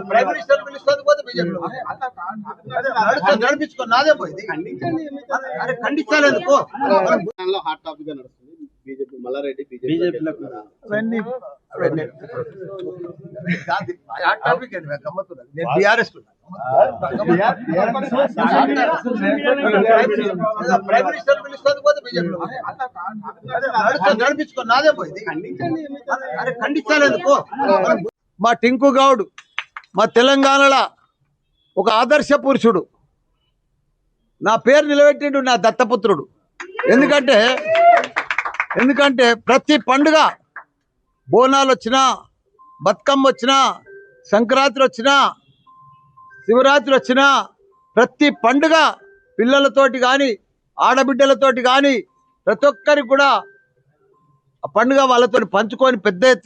prime minister పిలుస్తుంది పోతే BJP నడిపించుకో నాదే పోయింది అరే ఖండించాలి ఎందుకు హాట్ టాపిక్ గా నడుస్తుంది BJP Malla Reddy BJP BRS prime minister పిలుస్తుంది పోతే బీజేపీ నడిపించుకో నాదే పోయింది అరే ఖండించాలి ఎందుకు మా టింకు గౌడ్ మా తెలంగాణలో ఒక ఆదర్శ పురుషుడు నా పేరు నిలబెట్టిండు నా దత్తపుత్రుడు ఎందుకంటే ప్రతి పండుగ బోనాలు వచ్చినా బతుకమ్మ వచ్చినా సంక్రాంతి వచ్చినా శివరాత్రి వచ్చినా ప్రతి పండుగ పిల్లలతోటి కానీ ఆడబిడ్డలతోటి కానీ ప్రతి ఒక్కరికి కూడా ఆ పండుగ వాళ్ళతో పంచుకొని పెద్ద ఎత్తున